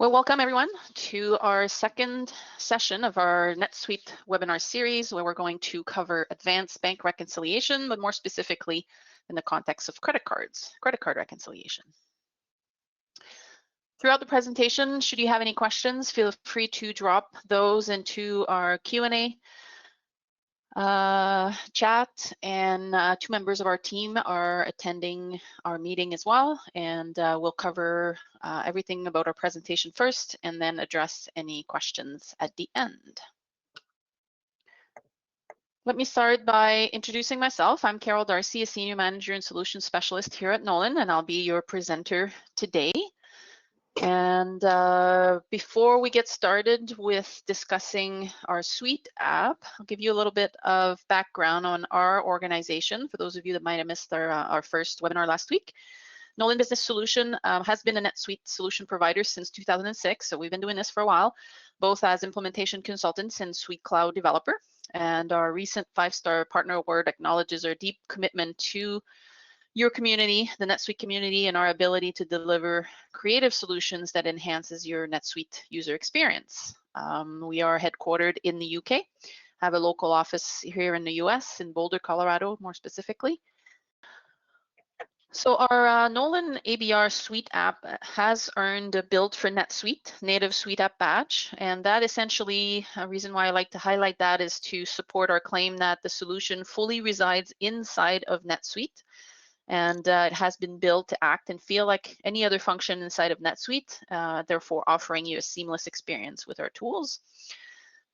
Well, welcome everyone to our second session of our NetSuite webinar series, where we're going to cover advanced bank reconciliation, but more specifically in the context of credit card reconciliation. Throughout the presentation, should you have any questions, feel free to drop those into our Q&A chat, and two members of our team are attending our meeting as well, and we'll cover everything about our presentation first and then address any questions at the end. Let me start by introducing myself. I'm Carol Darcy, a Senior Manager and Solutions Specialist here at Nolan, and I'll be your presenter today. And before we get started with discussing our Suite app, I'll give you a little bit of background on our organization. For those of you that might have missed our first webinar last week, Nolan Business Solution has been a NetSuite solution provider since 2006. So we've been doing this for a while, both as implementation consultants and Suite Cloud developer. And our recent 5-star partner award acknowledges our deep commitment to your community, the NetSuite community, and our ability to deliver creative solutions that enhances your NetSuite user experience. We are headquartered in the UK, have a local office here in the US, in Boulder, Colorado, more specifically. So our Nolan ABR Suite app has earned a Build for NetSuite native Suite app badge, and that essentially, a reason why I like to highlight that is to support our claim that the solution fully resides inside of NetSuite. And it has been built to act and feel like any other function inside of NetSuite, therefore offering you a seamless experience with our tools.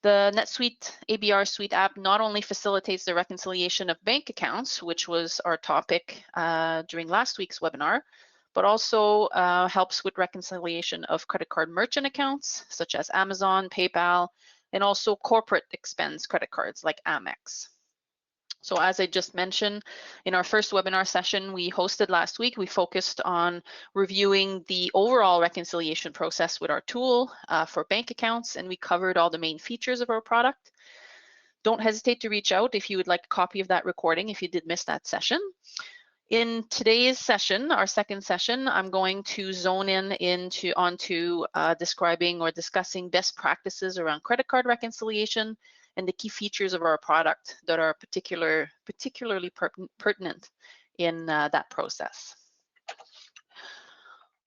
The NetSuite ABR Suite app not only facilitates the reconciliation of bank accounts, which was our topic during last week's webinar, but also helps with reconciliation of credit card merchant accounts, such as Amazon, PayPal, and also corporate expense credit cards like Amex. So as I just mentioned, in our first webinar session we hosted last week, we focused on reviewing the overall reconciliation process with our tool for bank accounts, and we covered all the main features of our product. Don't hesitate to reach out if you would like a copy of that recording if you did miss that session. In today's session, our second session, I'm going to zone onto describing or discussing best practices around credit card reconciliation and the key features of our product that are particularly pertinent in that process.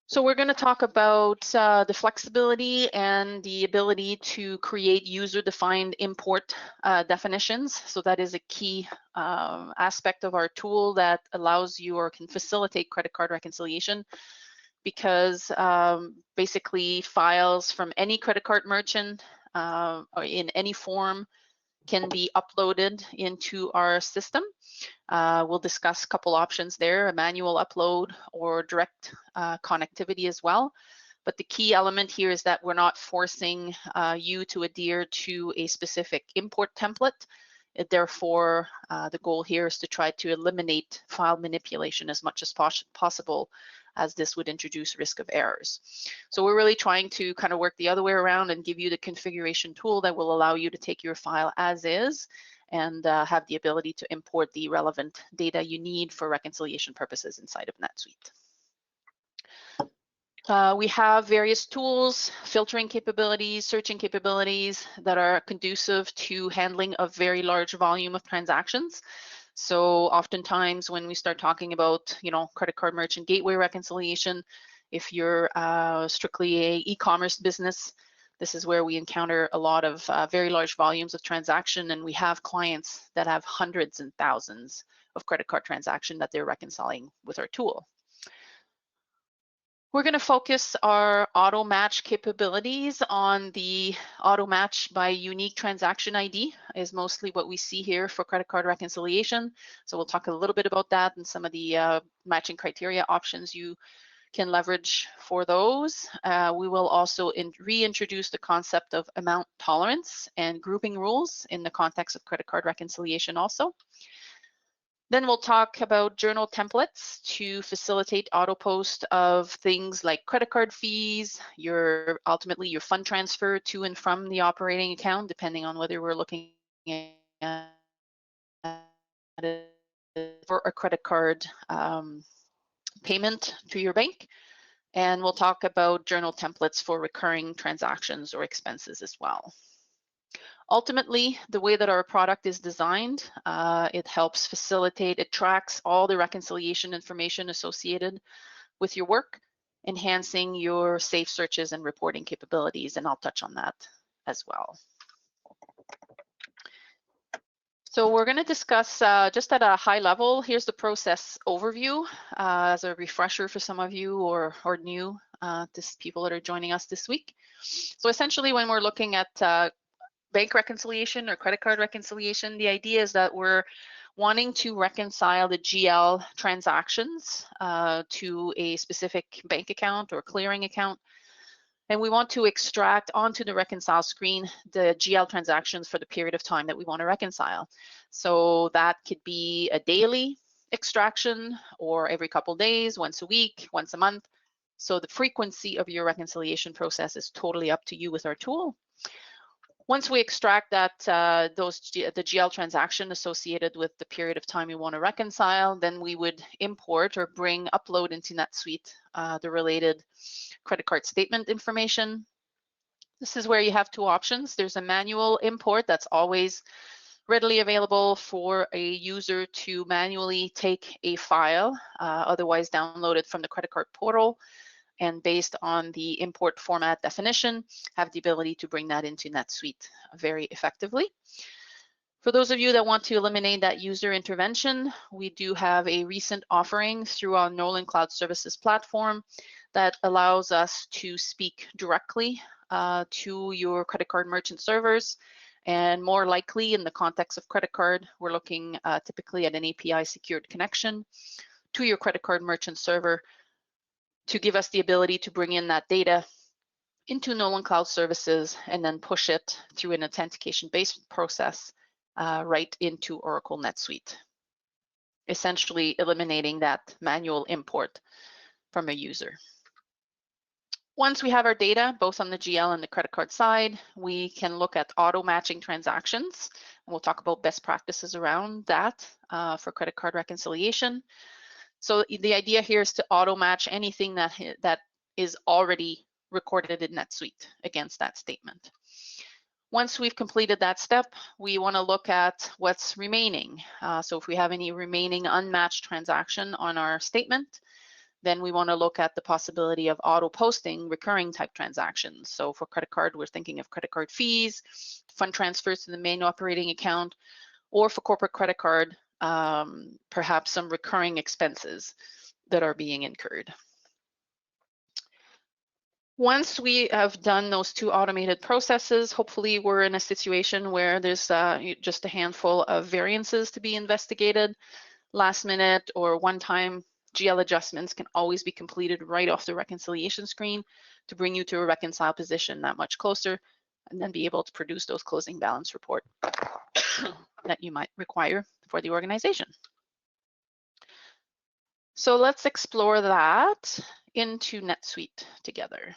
So we're going to talk about the flexibility and the ability to create user-defined import definitions. So that is a key aspect of our tool that allows you or can facilitate credit card reconciliation, because basically files from any credit card merchant or in any form can be uploaded into our system. We'll discuss a couple options there, a manual upload or direct connectivity as well. But the key element here is that we're not forcing you to adhere to a specific import template. Therefore, the goal here is to try to eliminate file manipulation as much as possible, as this would introduce risk of errors. So we're really trying to kind of work the other way around and give you the configuration tool that will allow you to take your file as is and have the ability to import the relevant data you need for reconciliation purposes inside of NetSuite. We have various tools, filtering capabilities, searching capabilities that are conducive to handling a very large volume of transactions. So oftentimes when we start talking about, credit card merchant gateway reconciliation, if you're strictly a e-commerce business, this is where we encounter a lot of very large volumes of transaction, and we have clients that have hundreds and thousands of credit card transactions that they're reconciling with our tool. We're going to focus our auto match capabilities on the auto match by unique transaction ID is mostly what we see here for credit card reconciliation. So we'll talk a little bit about that and some of the matching criteria options you can leverage for those. We will also reintroduce the concept of amount tolerance and grouping rules in the context of credit card reconciliation also. Then we'll talk about journal templates to facilitate auto post of things like credit card fees, ultimately your fund transfer to and from the operating account, depending on whether we're looking at for a credit card payment to your bank. And we'll talk about journal templates for recurring transactions or expenses as well. Ultimately, the way that our product is designed, it helps facilitate, it tracks all the reconciliation information associated with your work, enhancing your safe searches and reporting capabilities, and I'll touch on that as well. So we're going to discuss just at a high level. Here's the process overview as a refresher for some of you or new people that are joining us this week. So essentially, when we're looking at bank reconciliation or credit card reconciliation, the idea is that we're wanting to reconcile the GL transactions to a specific bank account or clearing account. And we want to extract onto the reconcile screen the GL transactions for the period of time that we want to reconcile. So that could be a daily extraction or every couple of days, once a week, once a month. So the frequency of your reconciliation process is totally up to you with our tool. Once we extract that the GL transaction associated with the period of time we want to reconcile, then we would import or upload into NetSuite the related credit card statement information. This is where you have two options. There's a manual import that's always readily available for a user to manually take a file, otherwise downloaded from the credit card portal, and based on the import format definition, have the ability to bring that into NetSuite very effectively. For those of you that want to eliminate that user intervention, we do have a recent offering through our Nolan Cloud Services platform that allows us to speak directly to your credit card merchant servers. And more likely in the context of credit card, we're looking typically at an API secured connection to your credit card merchant server to give us the ability to bring in that data into Nolan Cloud Services and then push it through an authentication-based process right into Oracle NetSuite, essentially eliminating that manual import from a user. Once we have our data, both on the GL and the credit card side, we can look at auto matching transactions. And we'll talk about best practices around that for credit card reconciliation. So the idea here is to auto match anything that is already recorded in NetSuite against that statement. Once we've completed that step, we want to look at what's remaining. So if we have any remaining unmatched transaction on our statement, then we want to look at the possibility of auto posting recurring type transactions. So for credit card, we're thinking of credit card fees, fund transfers to the main operating account, or for corporate credit card, perhaps some recurring expenses that are being incurred. Once we have done those two automated processes, hopefully we're in a situation where there's just a handful of variances to be investigated. Last minute or one-time GL adjustments can always be completed right off the reconciliation screen to bring you to a reconcile position that much closer, and then be able to produce those closing balance report that you might require for the organization. So let's explore that into NetSuite together.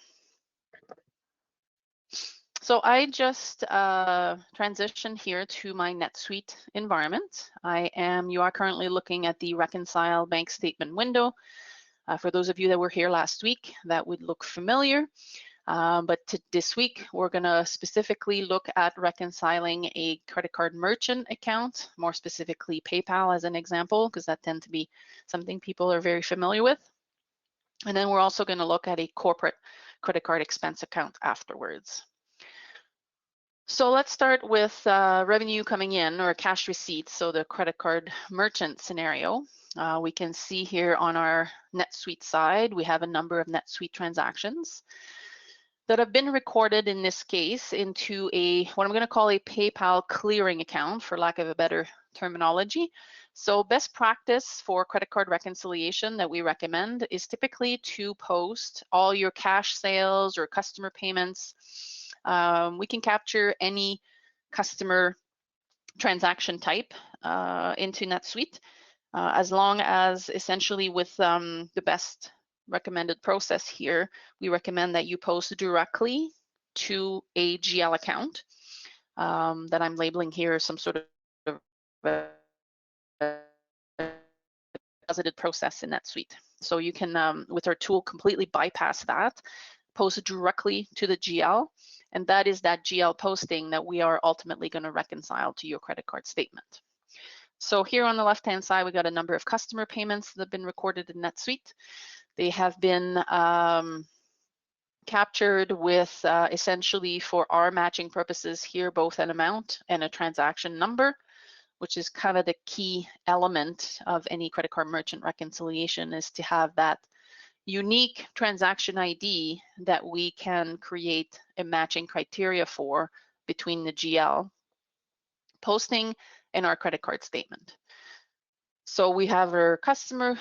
So I just transitioned here to my NetSuite environment. You are currently looking at the Reconcile Bank Statement window. For those of you that were here last week, that would look familiar. But this week, we're going to specifically look at reconciling a credit card merchant account, more specifically PayPal as an example, because that tends to be something people are very familiar with. And then we're also going to look at a corporate credit card expense account afterwards. So let's start with revenue coming in or cash receipts, so the credit card merchant scenario. We can see here on our NetSuite side, we have a number of NetSuite transactions that have been recorded in this case into what I'm going to call a PayPal clearing account, for lack of a better terminology. So best practice for credit card reconciliation that we recommend is typically to post all your cash sales or customer payments. We can capture any customer transaction type into NetSuite, as long as essentially with the best recommended process here, we recommend that you post directly to a GL account that I'm labeling here some sort of deposited process in NetSuite. So you can, with our tool, completely bypass that, post it directly to the GL, and that is that GL posting that we are ultimately going to reconcile to your credit card statement. So here on the left-hand side, we got a number of customer payments that have been recorded in NetSuite. They have been captured with essentially, for our matching purposes here, both an amount and a transaction number, which is kind of the key element of any credit card merchant reconciliation, is to have that unique transaction ID that we can create a matching criteria for between the GL posting and our credit card statement. So we have our customer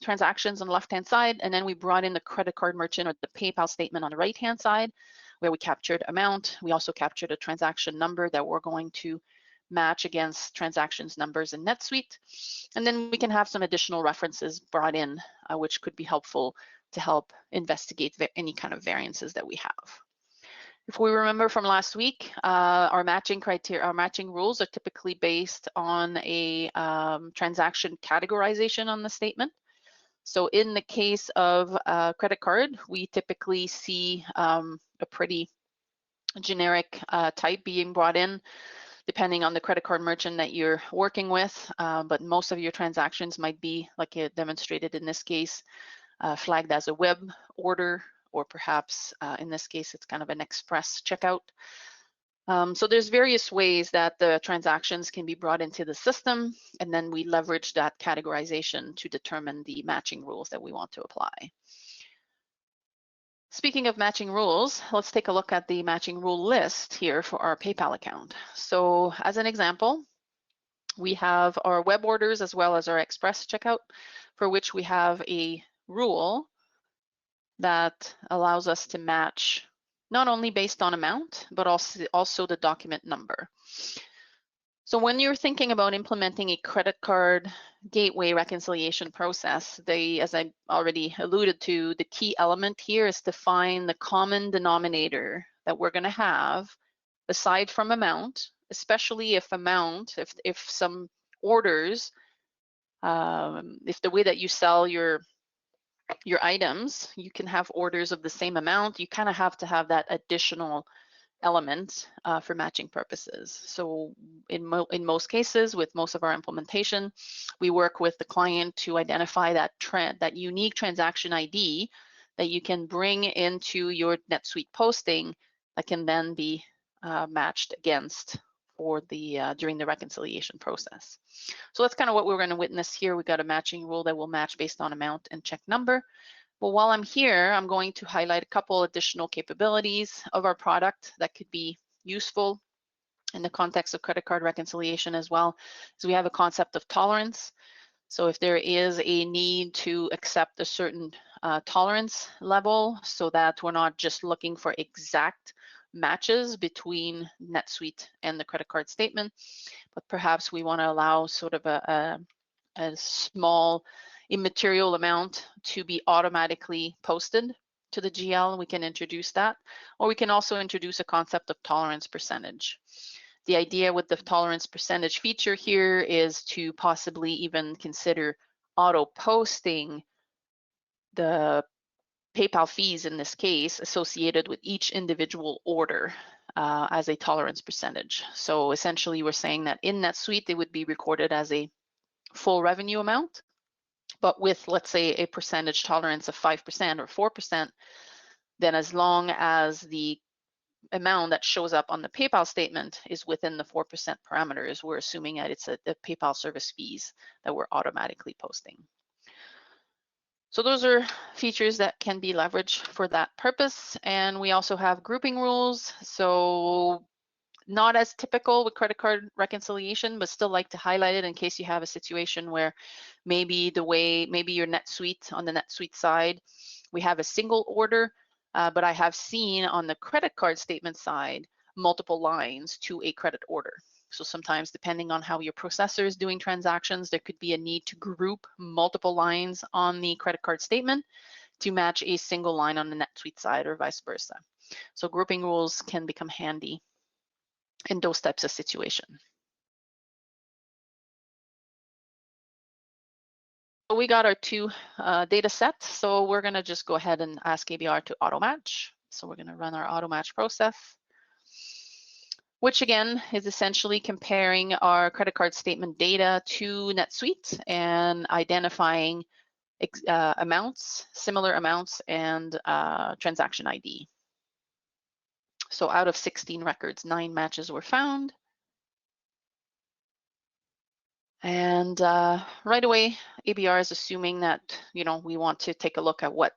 transactions on the left-hand side, and then we brought in the credit card merchant or the PayPal statement on the right-hand side, where we captured amount. We also captured a transaction number that we're going to match against transactions numbers in NetSuite. And then we can have some additional references brought in, which could be helpful to help investigate any kind of variances that we have. If we remember from last week, our matching criteria, our matching rules are typically based on a transaction categorization on the statement. So in the case of a credit card, we typically see a pretty generic type being brought in, depending on the credit card merchant that you're working with. But most of your transactions might be, like it demonstrated in this case, flagged as a web order, or perhaps in this case, it's kind of an express checkout. So there's various ways that the transactions can be brought into the system, and then we leverage that categorization to determine the matching rules that we want to apply. Speaking of matching rules, let's take a look at the matching rule list here for our PayPal account. So as an example, we have our web orders as well as our express checkout, for which we have a rule that allows us to match not only based on amount, but also the document number. So when you're thinking about implementing a credit card gateway reconciliation process, as I already alluded to, the key element here is to find the common denominator that we're going to have aside from amount, especially if some orders, if the way that you sell your items, you can have orders of the same amount, you kind of have to have that additional element for matching purposes. So in most cases, with most of our implementation, we work with the client to identify that unique transaction ID that you can bring into your NetSuite posting that can then be matched against for during the reconciliation process. So that's kind of what we're going to witness here. We've got a matching rule that will match based on amount and check number. Well, while I'm here, I'm going to highlight a couple additional capabilities of our product that could be useful in the context of credit card reconciliation as well. So we have a concept of tolerance. So if there is a need to accept a certain tolerance level, so that we're not just looking for exact matches between NetSuite and the credit card statement, but perhaps we want to allow sort of a small immaterial amount to be automatically posted to the GL, we can introduce that. Or we can also introduce a concept of tolerance percentage. The idea with the tolerance percentage feature here is to possibly even consider auto posting the PayPal fees in this case associated with each individual order as a tolerance percentage. So essentially we're saying that in NetSuite, they would be recorded as a full revenue amount, but with, let's say, a percentage tolerance of 5% or 4%, then as long as the amount that shows up on the PayPal statement is within the 4% parameters, we're assuming that it's the PayPal service fees that we're automatically posting. So those are features that can be leveraged for that purpose. And we also have grouping rules. So not as typical with credit card reconciliation, but still like to highlight it in case you have a situation where maybe your NetSuite, on the NetSuite side, we have a single order, but I have seen on the credit card statement side, multiple lines to a credit order. So sometimes depending on how your processor is doing transactions, there could be a need to group multiple lines on the credit card statement to match a single line on the NetSuite side or vice versa. So grouping rules can become handy in those types of situations. we got our two data sets. So we're going to just go ahead and ask ABR to auto match. So we're going to run our auto match process, which again is essentially comparing our credit card statement data to NetSuite and identifying amounts, similar amounts, and transaction ID. So out of 16 records, 9 matches were found. And right away, ABR is assuming that, we want to take a look at what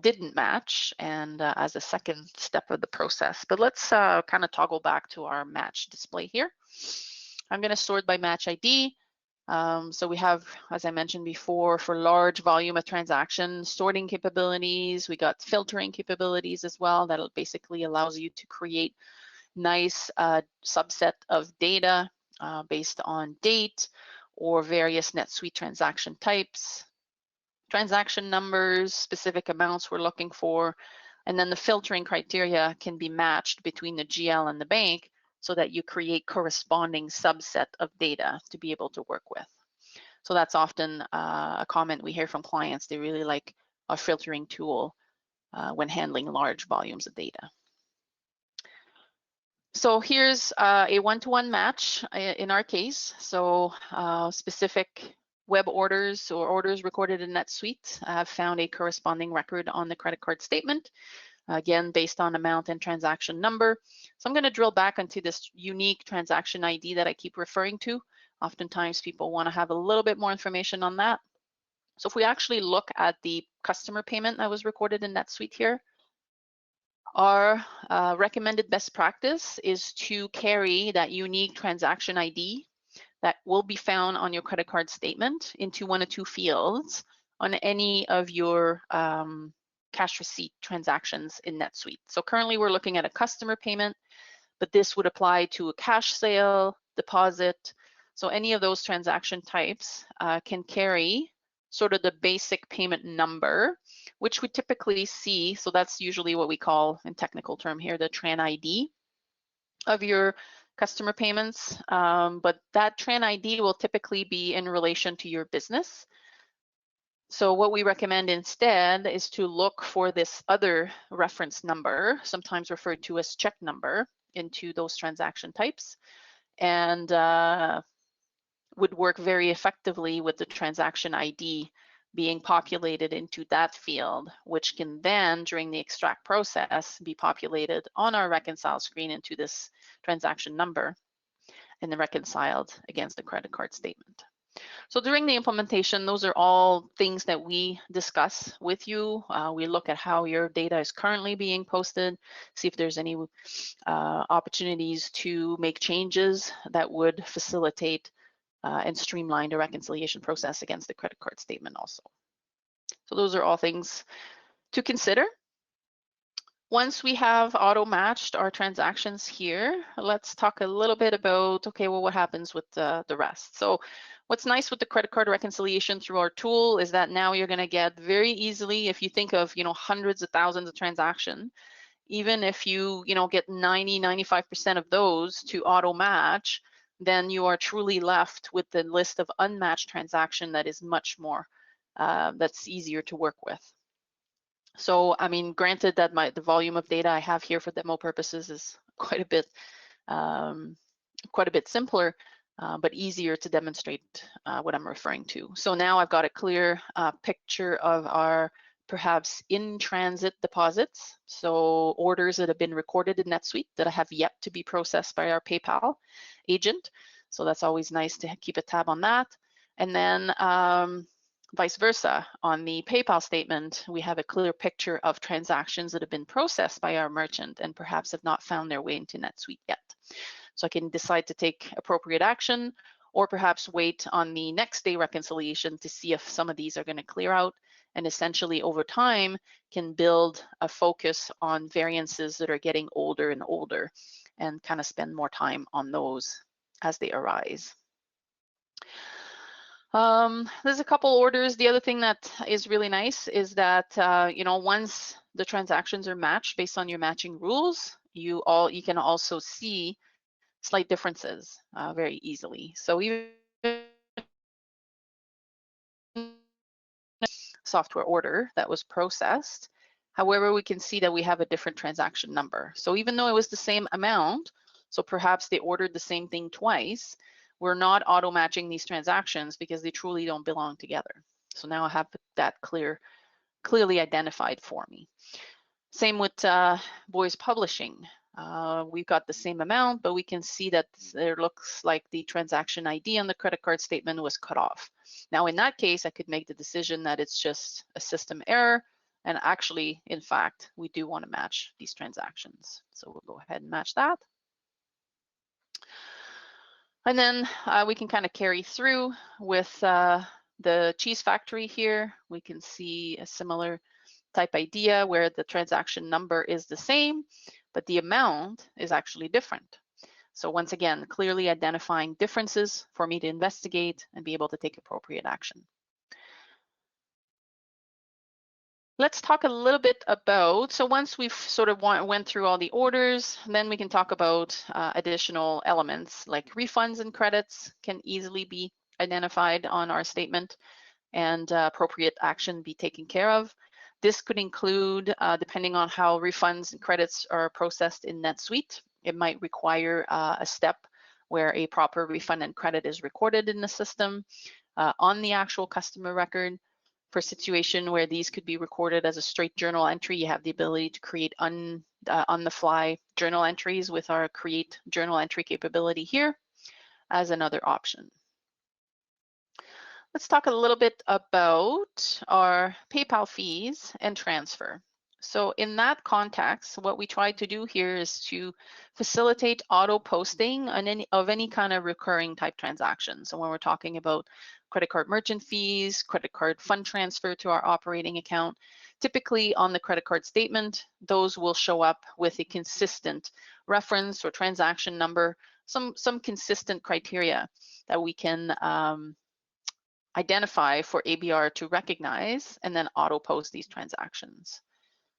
didn't match and as a second step of the process. But let's kind of toggle back to our match display here. I'm going to sort by match ID. So we have, as I mentioned before, for large volume of transactions, sorting capabilities. We got filtering capabilities as well. That basically allows you to create nice subset of data based on date or various NetSuite transaction types, transaction numbers, specific amounts we're looking for, and then the filtering criteria can be matched between the GL and the bank so that you create corresponding subset of data to be able to work with. So that's often a comment we hear from clients. They really like our filtering tool when handling large volumes of data. So here's a one-to-one match in our case. So specific web orders or orders recorded in NetSuite have found a corresponding record on the credit card statement, again, based on amount and transaction number. So I'm going to drill back into this unique transaction ID that I keep referring to. Oftentimes people want to have a little bit more information on that. So if we actually look at the customer payment that was recorded in NetSuite here, our recommended best practice is to carry that unique transaction ID that will be found on your credit card statement into one of two fields on any of your cash receipt transactions in NetSuite. So currently we're looking at a customer payment, but this would apply to a cash sale, deposit. So any of those transaction types can carry sort of the basic payment number, which we typically see. So that's usually what we call, in technical term here, the TRAN ID of your customer payments. But that TRAN ID will typically be in relation to your business. So what we recommend instead is to look for this other reference number, sometimes referred to as check number, into those transaction types, and would work very effectively with the transaction ID being populated into that field, which can then, during the extract process, be populated on our reconcile screen into this transaction number and then reconciled against the credit card statement. So during the implementation, those are all things that we discuss with you. We look at how your data is currently being posted, see if there's any opportunities to make changes that would facilitate and streamline the reconciliation process against the credit card statement also. So those are all things to consider. Once we have auto matched our transactions here, let's talk a little bit about, okay, well, what happens with the rest? So what's nice with the credit card reconciliation through our tool is that now you're going to get very easily, if you think of, hundreds of thousands of transactions, even if you, get 90-95% of those to auto match, then you are truly left with the list of unmatched transaction that is much more, that's easier to work with. So, I mean, granted that the volume of data I have here for demo purposes is quite a bit simpler, but easier to demonstrate what I'm referring to. So now I've got a clear picture of our perhaps in-transit deposits, so orders that have been recorded in NetSuite that have yet to be processed by our PayPal agent. So that's always nice to keep a tab on that. And then vice versa, on the PayPal statement, we have a clear picture of transactions that have been processed by our merchant and perhaps have not found their way into NetSuite yet. So I can decide to take appropriate action or perhaps wait on the next day reconciliation to see if some of these are going to clear out, and essentially over time can build a focus on variances that are getting older and older and kind of spend more time on those as they arise. There's a couple orders. The other thing that is really nice is that once the transactions are matched based on your matching rules, you can also see slight differences very easily. So even software order that was processed. However, we can see that we have a different transaction number. So even though it was the same amount, so perhaps they ordered the same thing twice, we're not auto matching these transactions because they truly don't belong together. So now I have that clearly identified for me. Same with Boys Publishing. We've got the same amount, but we can see that there looks like the transaction ID on the credit card statement was cut off. Now, in that case, I could make the decision that it's just a system error. And actually, in fact, we do want to match these transactions. So we'll go ahead and match that. And then we can kind of carry through with the cheese factory here. We can see a similar type idea where the transaction number is the same, but the amount is actually different. So once again, clearly identifying differences for me to investigate and be able to take appropriate action. Let's talk a little bit about, so once we've sort of went through all the orders, then we can talk about additional elements like refunds and credits can easily be identified on our statement and appropriate action be taken care of. This could include, depending on how refunds and credits are processed in NetSuite, it might require a step where a proper refund and credit is recorded in the system on the actual customer record. For a situation where these could be recorded as a straight journal entry, you have the ability to create on the fly journal entries with our create journal entry capability here as another option. Let's talk a little bit about our PayPal fees and transfer. So in that context, what we try to do here is to facilitate auto posting of any kind of recurring type transaction. So when we're talking about credit card merchant fees, credit card fund transfer to our operating account, typically on the credit card statement, those will show up with a consistent reference or transaction number, some consistent criteria that we can identify for ABR to recognize and then auto post these transactions.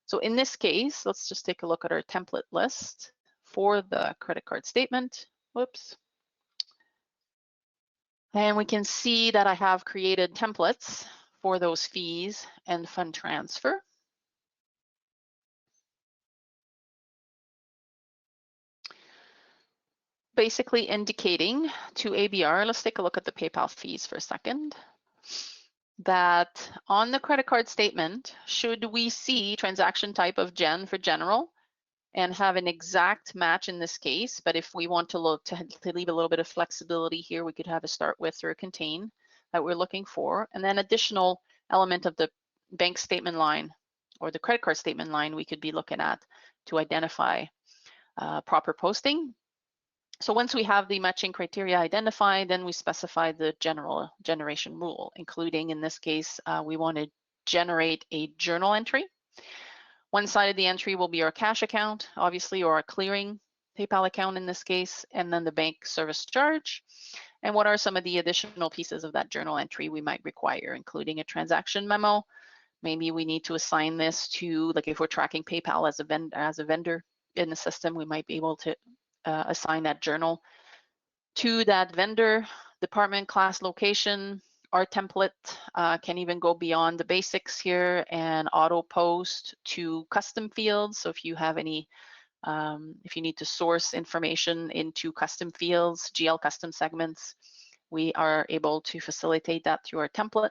So in this case, let's just take a look at our template list for the credit card statement. Whoops. And we can see that I have created templates for those fees and fund transfer. Basically indicating to ABR, let's take a look at the PayPal fees for a second, that on the credit card statement, should we see transaction type of gen for general and have an exact match in this case, but if we want to look to leave a little bit of flexibility here, we could have a start with or a contain that we're looking for, and then additional element of the bank statement line or the credit card statement line we could be looking at to identify proper posting. So once we have the matching criteria identified, then we specify the general generation rule, including in this case, we want to generate a journal entry. One side of the entry will be our cash account, obviously, or our clearing PayPal account in this case, and then the bank service charge. And what are some of the additional pieces of that journal entry we might require, including a transaction memo. Maybe we need to assign this to, like if we're tracking PayPal as a vendor in the system, we might be able to assign that journal to that vendor, department, class, location. Our template can even go beyond the basics here and auto post to custom fields. So if you have any, if you need to source information into custom fields, GL custom segments, we are able to facilitate that through our template.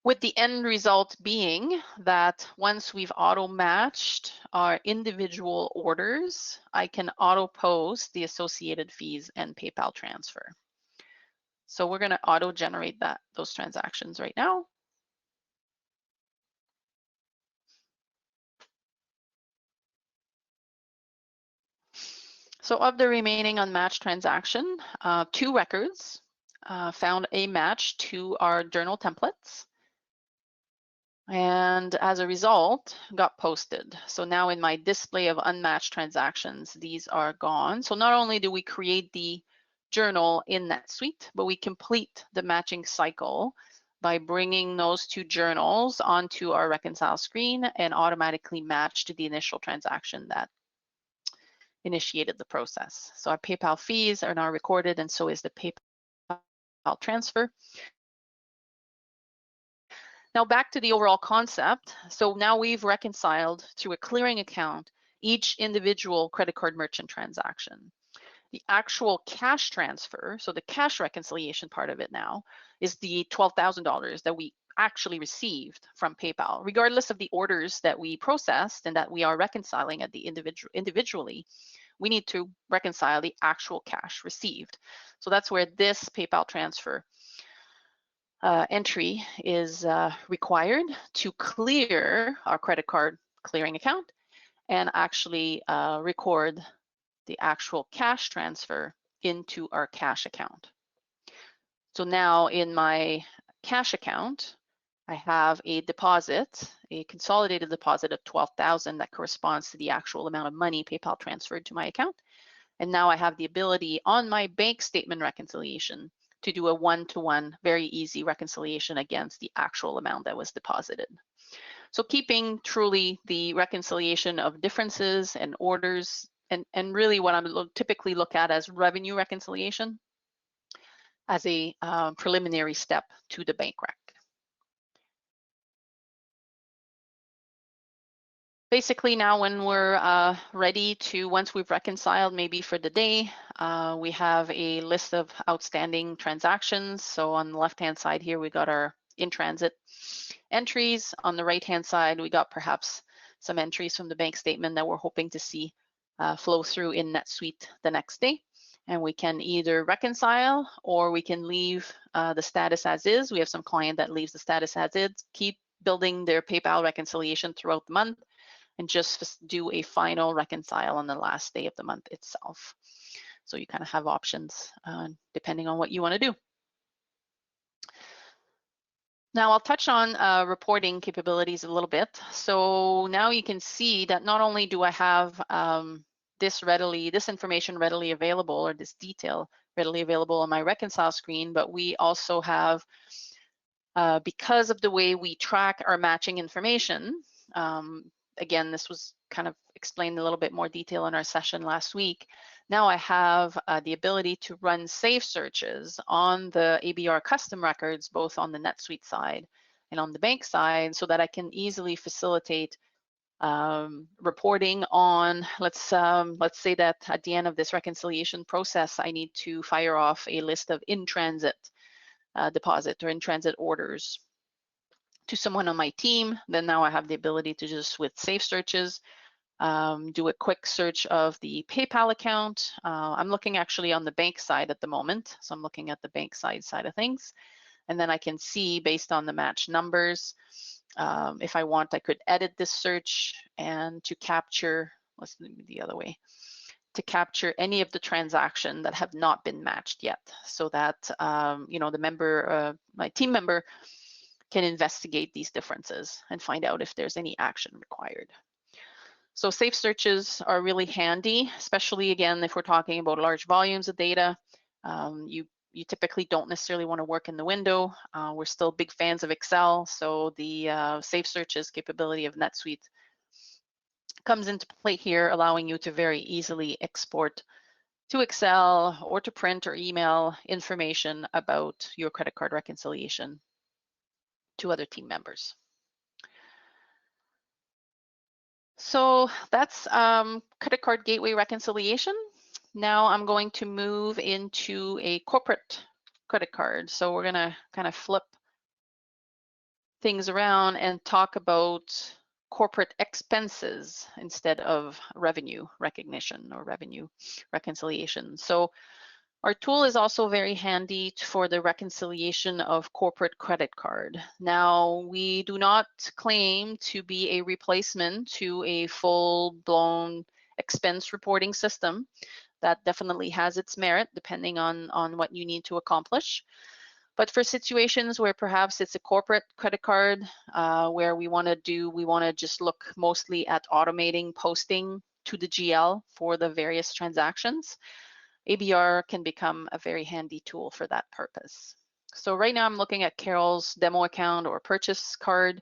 With the end result being that once we've auto matched our individual orders, I can auto post the associated fees and PayPal transfer. So we're going to auto generate those transactions right now. So of the remaining unmatched transaction, 2 records found a match to our journal templates. And as a result, got posted. So now in my display of unmatched transactions, these are gone. So not only do we create the journal in NetSuite, but we complete the matching cycle by bringing those 2 journals onto our reconcile screen and automatically match to the initial transaction that initiated the process. So our PayPal fees are now recorded, and so is the PayPal transfer. Now back to the overall concept. So now we've reconciled through a clearing account each individual credit card merchant transaction. The actual cash transfer, so the cash reconciliation part of it now, is the $12,000 that we actually received from PayPal, regardless of the orders that we processed and that we are reconciling at the individually. We need to reconcile the actual cash received. So that's where this PayPal transfer entry is required to clear our credit card clearing account and actually record the actual cash transfer into our cash account. So now in my cash account, I have a deposit, a consolidated deposit of $12,000 that corresponds to the actual amount of money PayPal transferred to my account. And now I have the ability on my bank statement reconciliation to do a one-to-one, very easy reconciliation against the actual amount that was deposited. So keeping truly the reconciliation of differences and orders, and really what I'm typically look at as revenue reconciliation as a preliminary step to the bank rec. Basically now when we're ready to, once we've reconciled maybe for the day, we have a list of outstanding transactions. So on the left-hand side here, we got our in-transit entries. On the right-hand side, we got perhaps some entries from the bank statement that we're hoping to see flow through in NetSuite the next day. And we can either reconcile or we can leave the status as is. We have some client that leaves the status as is, keep building their PayPal reconciliation throughout the month, and just do a final reconcile on the last day of the month itself. So you kind of have options depending on what you want to do. Now I'll touch on reporting capabilities a little bit. So now you can see that not only do I have this information readily available, or this detail readily available on my reconcile screen, but we also have, because of the way we track our matching information, again, this was kind of explained a little bit more detail in our session last week. Now I have the ability to run safe searches on the ABR custom records, both on the NetSuite side and on the bank side, so that I can easily facilitate reporting on, let's say that at the end of this reconciliation process, I need to fire off a list of in-transit deposit or in-transit orders to someone on my team. Then now I have the ability to just, with safe searches, do a quick search of the PayPal account. I'm looking actually on the bank side at the moment. So I'm looking at the bank side of things. And then I can see based on the match numbers, if I want, I could edit this search and to capture, let's do it the other way, to capture any of the transaction that have not been matched yet, so that you know, the member, my team member, can investigate these differences and find out if there's any action required. So safe searches are really handy, especially again, if we're talking about large volumes of data. You typically don't necessarily want to work in the window. We're still big fans of Excel, so the safe searches capability of NetSuite comes into play here, allowing you to very easily export to Excel or to print or email information about your credit card reconciliation to other team members. So that's credit card gateway reconciliation. Now I'm going to move into a corporate credit card. So we're gonna kind of flip things around and talk about corporate expenses instead of revenue recognition or revenue reconciliation. So our tool is also very handy for the reconciliation of corporate credit card. Now, we do not claim to be a replacement to a full-blown expense reporting system. That definitely has its merit depending on what you need to accomplish. But for situations where perhaps it's a corporate credit card where we want to just look mostly at automating posting to the GL for the various transactions, ABR can become a very handy tool for that purpose. So right now I'm looking at Carol's demo account or purchase card.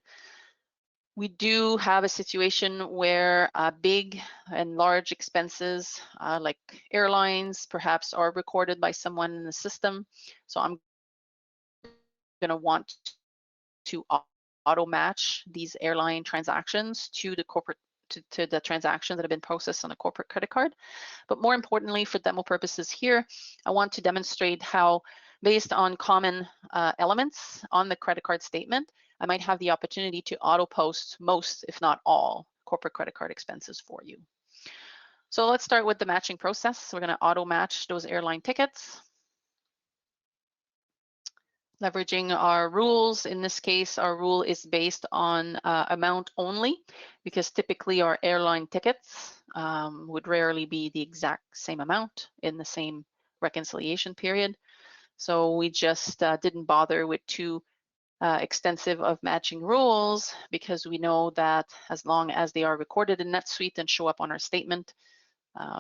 We do have a situation where big and large expenses like airlines perhaps are recorded by someone in the system. So I'm going to want to auto match these airline transactions to the corporate to the transactions that have been processed on a corporate credit card. But more importantly, for demo purposes here, I want to demonstrate how, based on common elements on the credit card statement, I might have the opportunity to auto post most, if not all, corporate credit card expenses for you. So let's start with the matching process. We're going to auto match those airline tickets. Leveraging our rules. In this case, our rule is based on amount only, because typically our airline tickets would rarely be the exact same amount in the same reconciliation period. So we just didn't bother with too extensive of matching rules, because we know that as long as they are recorded in NetSuite and show up on our statement,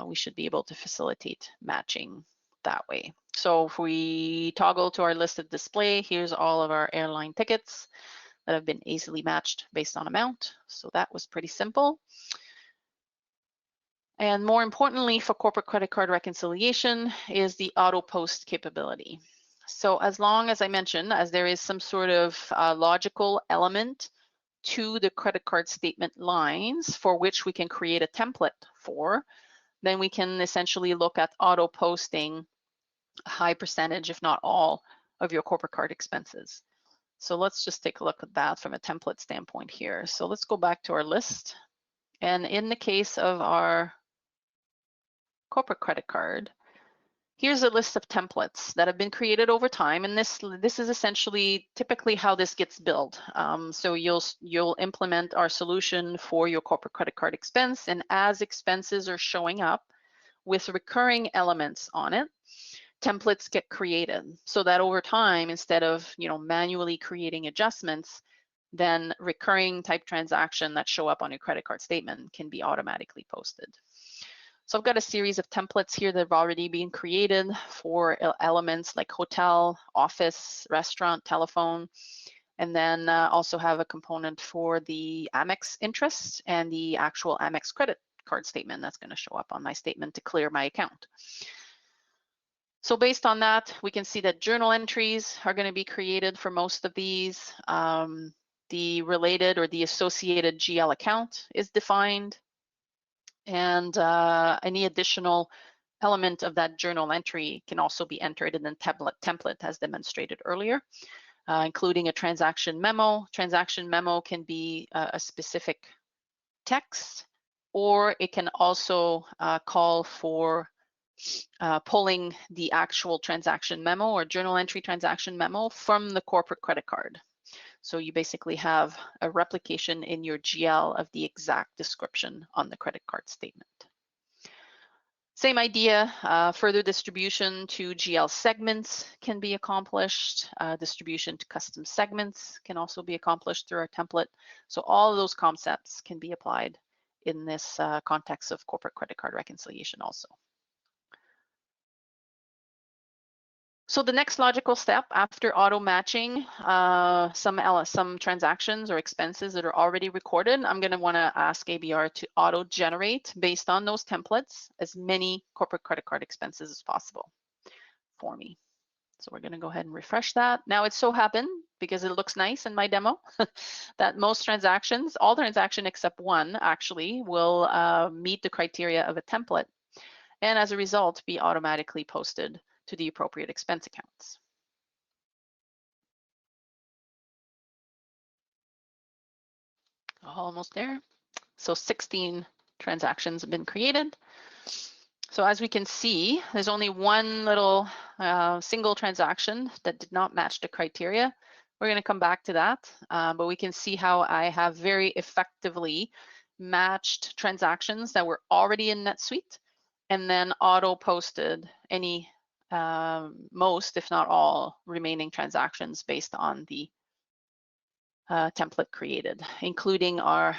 we should be able to facilitate matching that way. So if we toggle to our listed display, here's all of our airline tickets that have been easily matched based on amount. So that was pretty simple. And more importantly, for corporate credit card reconciliation is the auto post capability. So as long as I mentioned, as there is some sort of logical element to the credit card statement lines for which we can create a template for, then we can essentially look at auto posting a high percentage, if not all, of your corporate card expenses. So let's just take a look at that from a template standpoint here. So let's go back to our list. And in the case of our corporate credit card, here's a list of templates that have been created over time. And this is essentially typically how this gets built. So you'll implement our solution for your corporate credit card expense. And as expenses are showing up with recurring elements on it, templates get created so that over time, instead of manually creating adjustments, then recurring type transaction that show up on your credit card statement can be automatically posted. So I've got a series of templates here that have already been created for elements like hotel, office, restaurant, telephone, and then also have a component for the Amex interest and the actual Amex credit card statement that's going to show up on my statement to clear my account. So based on that, we can see that journal entries are going to be created for most of these. The related or the associated GL account is defined, and any additional element of that journal entry can also be entered in the template as demonstrated earlier, including a transaction memo. Transaction memo can be a specific text, or it can also call for pulling the actual transaction memo or journal entry transaction memo from the corporate credit card. So you basically have a replication in your GL of the exact description on the credit card statement. Same idea, further distribution to GL segments can be accomplished. Distribution to custom segments can also be accomplished through our template. So all of those concepts can be applied in this context of corporate credit card reconciliation also. So the next logical step after auto matching some transactions or expenses that are already recorded, I'm going to want to ask ABR to auto generate based on those templates as many corporate credit card expenses as possible for me. So we're going to go ahead and refresh that. Now it so happened, because it looks nice in my demo, that most transactions, all transactions except one actually, will meet the criteria of a template, and as a result be automatically posted to the appropriate expense accounts. Almost there. So 16 transactions have been created. So as we can see, there's only one little single transaction that did not match the criteria. We're going to come back to that, but we can see how I have very effectively matched transactions that were already in NetSuite and then auto posted any most, if not all, remaining transactions based on the template created, including our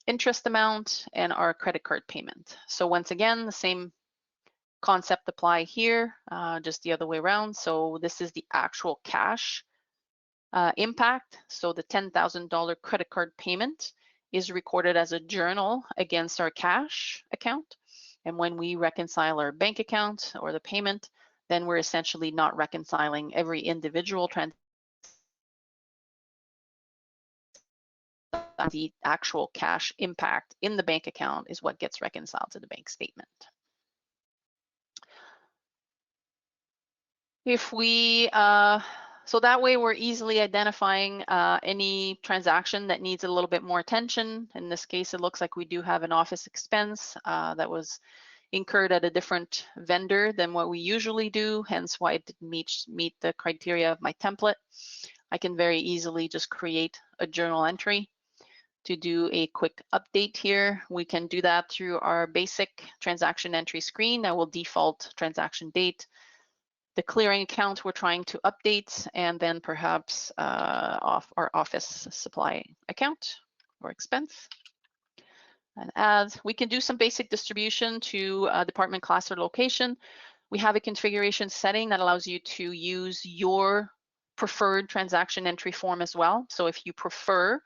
interest amount and our credit card payment. So once again, the same concept apply here, just the other way around. So this is the actual cash impact. So the $10,000 credit card payment is recorded as a journal against our cash account. And when we reconcile our bank account or the payment, then we're essentially not reconciling every individual transaction the actual cash impact in the bank account is what gets reconciled to the bank statement. If we, so that way we're easily identifying any transaction that needs a little bit more attention. In this case, it looks like we do have an office expense that was incurred at a different vendor than what we usually do, hence why it didn't meet the criteria of my template. I can very easily just create a journal entry to do a quick update here. We can do that through our basic transaction entry screen that will default transaction date, the clearing account we're trying to update, and then perhaps off our office supply account or expense. And add, we can do some basic distribution to department, class, or location. We have a configuration setting that allows you to use your preferred transaction entry form as well. So if you prefer,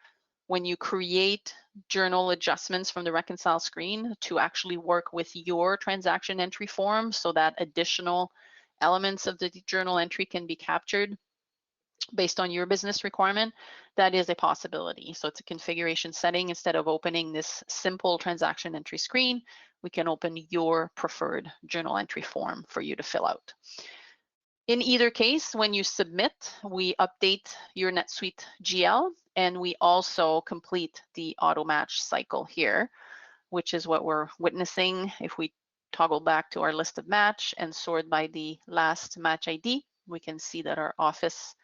when you create journal adjustments from the reconcile screen, to actually work with your transaction entry form so that additional elements of the journal entry can be captured based on your business requirement, that is a possibility. So it's a configuration setting. Instead of opening this simple transaction entry screen, we can open your preferred journal entry form for you to fill out. In either case, when you submit, we update your NetSuite GL, and we also complete the auto match cycle here, which is what we're witnessing. If we toggle back to our list of match and sort by the last match ID, we can see that our office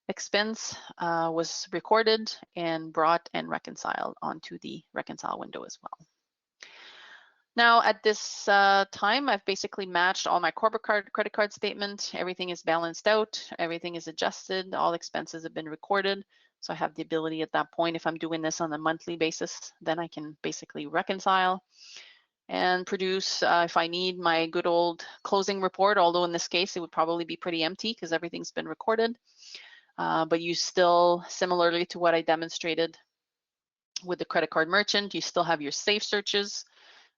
expense was recorded and brought and reconciled onto the reconcile window as well. Now at this time, I've basically matched all my corporate card, credit card statement. Everything is balanced out, everything is adjusted, all expenses have been recorded. So I have the ability at that point, if I'm doing this on a monthly basis, then I can basically reconcile and produce, if I need, my good old closing report, although in this case, it would probably be pretty empty because everything's been recorded. But you still, similarly to what I demonstrated with the credit card merchant, you still have your safe searches,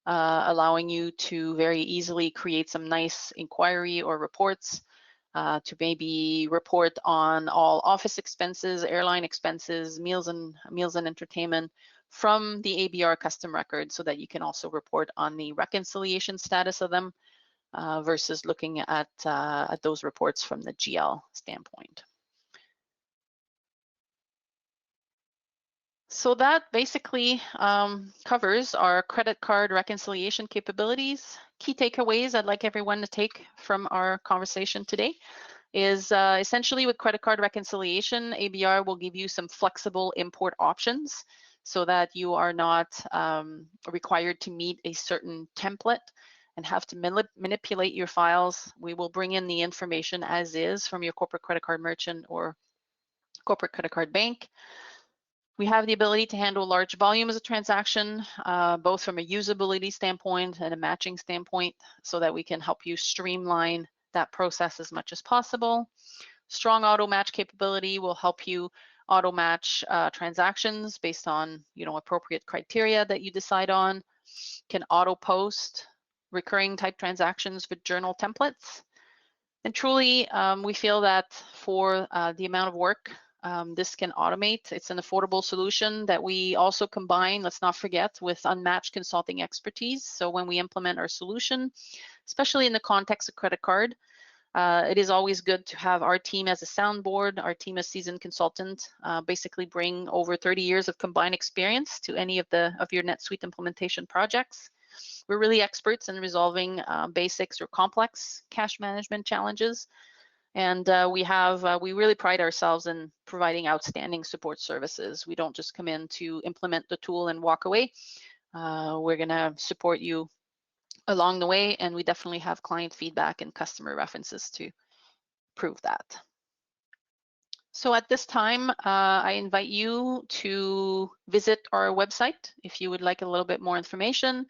allowing you to very easily create some nice inquiry or reports to maybe report on all office expenses, airline expenses, meals and entertainment from the ABR custom record, so that you can also report on the reconciliation status of them versus looking at those reports from the GL standpoint. So that basically covers our credit card reconciliation capabilities. Key takeaways I'd like everyone to take from our conversation today is essentially with credit card reconciliation, ABR will give you some flexible import options so that you are not required to meet a certain template and have to manipulate your files. We will bring in the information as is from your corporate credit card merchant or corporate credit card bank. We have the ability to handle large volumes of transaction, both from a usability standpoint and a matching standpoint, so that we can help you streamline that process as much as possible. Strong auto match capability will help you auto match transactions based on appropriate criteria that you decide on. Can auto post recurring type transactions with journal templates. And truly, we feel that for the amount of work this can automate, it's an affordable solution that we also combine, let's not forget, with unmatched consulting expertise. So when we implement our solution, especially in the context of credit card, it is always good to have our team as a soundboard, our team as seasoned consultant, basically bring over 30 years of combined experience to any of your NetSuite implementation projects. We're really experts in resolving basics or complex cash management challenges. And we really pride ourselves in providing outstanding support services. We don't just come in to implement the tool and walk away. We're gonna support you along the way, and we definitely have client feedback and customer references to prove that. So at this time, I invite you to visit our website if you would like a little bit more information.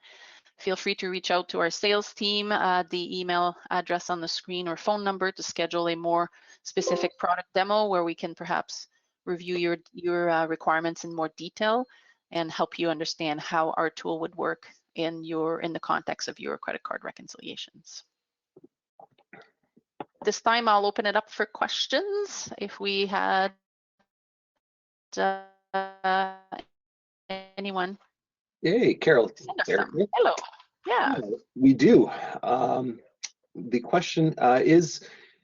Feel free to reach out to our sales team at the email address on the screen or phone number to schedule a more specific product demo where we can perhaps review your requirements in more detail and help you understand how our tool would work in the context of your credit card reconciliations. This time I'll open it up for questions. If we had anyone Hey, Carol. send us Eric. some. Hello. Yeah. We do. The question is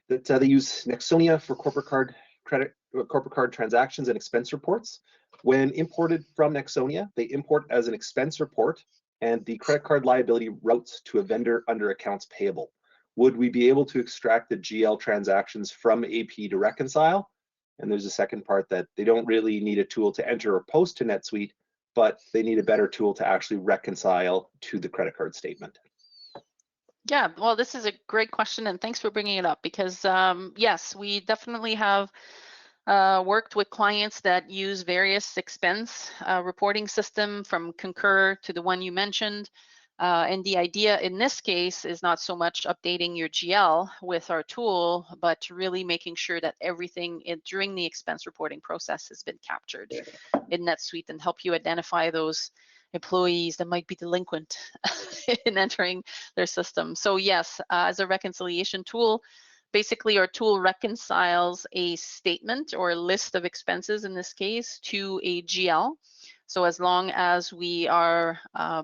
that they use Nexonia for corporate card transactions and expense reports. When imported from Nexonia, they import as an expense report, and the credit card liability routes to a vendor under accounts payable. Would we be able to extract the GL transactions from AP to reconcile? And there's a second part that they don't really need a tool to enter or post to NetSuite, but they need a better tool to actually reconcile to the credit card statement. Yeah, well, this is a great question, and thanks for bringing it up, because yes, we definitely have worked with clients that use various expense reporting system, from Concur to the one you mentioned. And the idea in this case is not so much updating your GL with our tool, but really making sure that everything during the expense reporting process has been captured in NetSuite, and help you identify those employees that might be delinquent in entering their system. So yes, as a reconciliation tool, basically our tool reconciles a statement or a list of expenses, in this case, to a GL. So as long as we are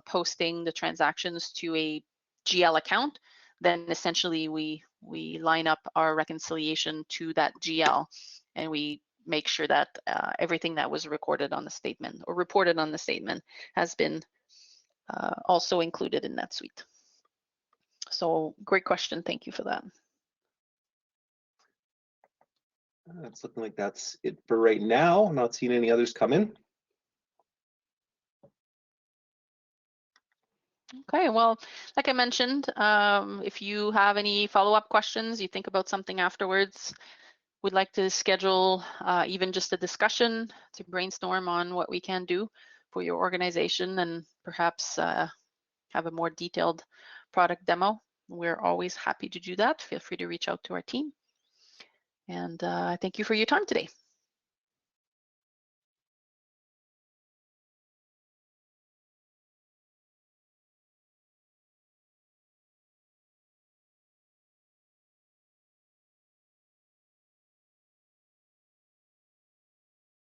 posting the transactions to a GL account, then essentially we line up our reconciliation to that GL, and we make sure that everything that was recorded on the statement or reported on the statement has been also included in NetSuite. So great question, thank you for that. It's looking like that's it for right now. I'm not seeing any others come in. Okay, well, like I mentioned, if you have any follow-up questions, you think about something afterwards, would like to schedule even just a discussion to brainstorm on what we can do for your organization, and perhaps have a more detailed product demo, we're always happy to do that. Feel free to reach out to our team. And thank you for your time today.